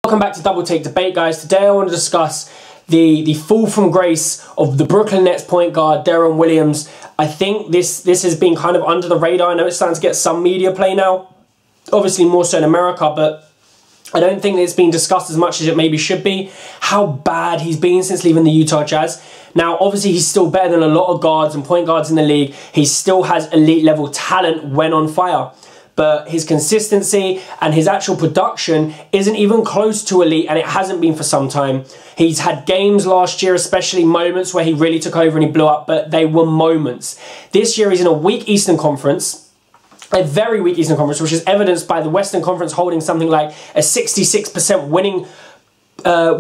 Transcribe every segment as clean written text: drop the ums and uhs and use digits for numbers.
Welcome back to Double Take Debate, guys. Today I want to discuss the fall from grace of the Brooklyn Nets point guard, Deron Williams. I think this has been kind of under the radar. I know it's starting to get some media play now, obviously more so in America, but I don't think it's been discussed as much as it maybe should be, how bad he's been since leaving the Utah Jazz. Now, obviously, he's still better than a lot of guards and point guards in the league. He still has elite level talent when on fire. But his consistency and his actual production isn't even close to elite, and it hasn't been for some time. He's had games last year, especially moments where he really took over and he blew up, but they were moments. This year he's in a weak Eastern Conference, a very weak Eastern Conference, which is evidenced by the Western Conference holding something like a 66%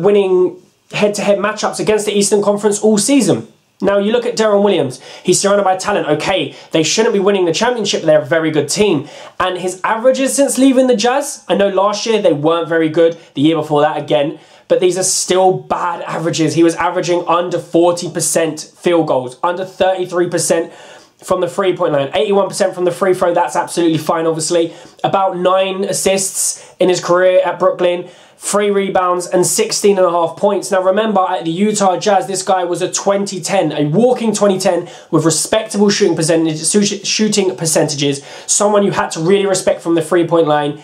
winning head-to-head matchups against the Eastern Conference all season. Now, you look at Deron Williams, he's surrounded by talent. Okay, they shouldn't be winning the championship, but they're a very good team. And his averages since leaving the Jazz, I know last year they weren't very good, the year before that again, but these are still bad averages. He was averaging under 40% field goals, under 33% from the three-point line, 81% from the free throw. That's absolutely fine, obviously. About 9 assists in his career at Brooklyn, 3 rebounds and 16.5 points. Now remember, at the Utah Jazz, this guy was a 2010, a walking 2010 with respectable shooting percentages, someone you had to really respect from the three-point line.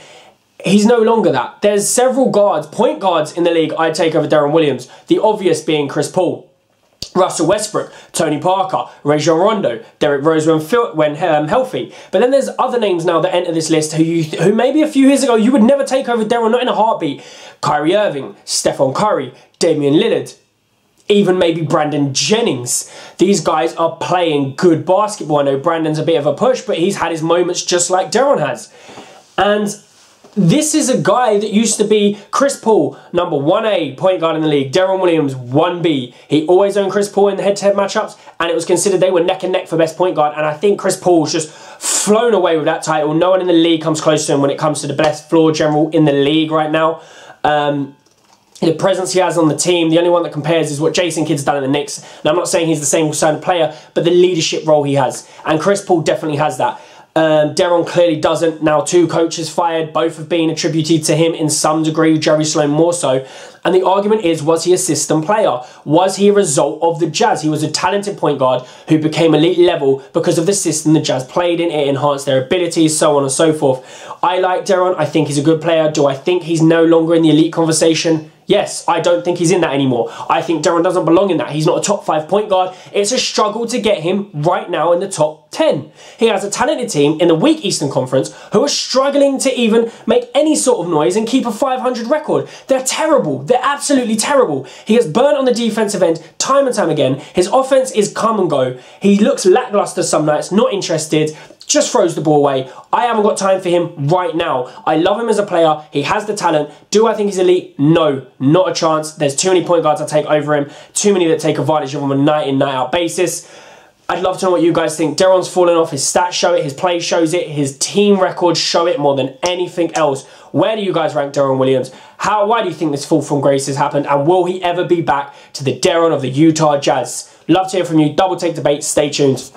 He's no longer that. There's several guards, point guards in the league I'd take over Deron Williams, the obvious being Chris Paul, Russell Westbrook, Tony Parker, Rajon Rondo, Derrick Rose when healthy. But then there's other names now that enter this list who maybe a few years ago you would never take over Deron, not in a heartbeat. Kyrie Irving, Stephen Curry, Damian Lillard, even maybe Brandon Jennings. These guys are playing good basketball. I know Brandon's a bit of a push, but he's had his moments just like Deron has. And this is a guy that used to be Chris Paul, number 1A point guard in the league. Deron Williams, 1B. He always owned Chris Paul in the head-to-head matchups, and it was considered they were neck and neck for best point guard. And I think Chris Paul's just flown away with that title. No one in the league comes close to him when it comes to the best floor general in the league right now. The presence he has on the team, the only one that compares is what Jason Kidd's done in the Knicks. And I'm not saying he's the same kind of player, but the leadership role he has. And Chris Paul definitely has that. Deron clearly doesn't. Now 2 coaches fired, both have been attributed to him in some degree, Jerry Sloan more so. And the argument is, was he a system player? Was he a result of the Jazz? He was a talented point guard who became elite level because of the system the Jazz played in. It enhanced their abilities, so on and so forth. I like Deron. I think he's a good player. Do I think he's no longer in the elite conversation? Yes, I don't think he's in that anymore. I think Deron doesn't belong in that. He's not a top 5 point guard. It's a struggle to get him right now in the top 10. He has a talented team in the weak Eastern Conference who are struggling to even make any sort of noise and keep a 500 record. They're terrible. They're absolutely terrible. He gets burnt on the defensive end time and time again. His offense is come and go. He looks lackluster some nights, not interested, just throws the ball away. I haven't got time for him right now. I love him as a player. He has the talent. Do I think he's elite? No, not a chance. There's too many point guards that take over him. Too many that take advantage of him on a night in, night out basis. I'd love to know what you guys think. Deron's fallen off. His stats show it. His play shows it. His team records show it more than anything else. Where do you guys rank Deron Williams? Why do you think this fall from grace has happened? And will he ever be back to the Deron of the Utah Jazz? Love to hear from you. Double Take Debate. Stay tuned.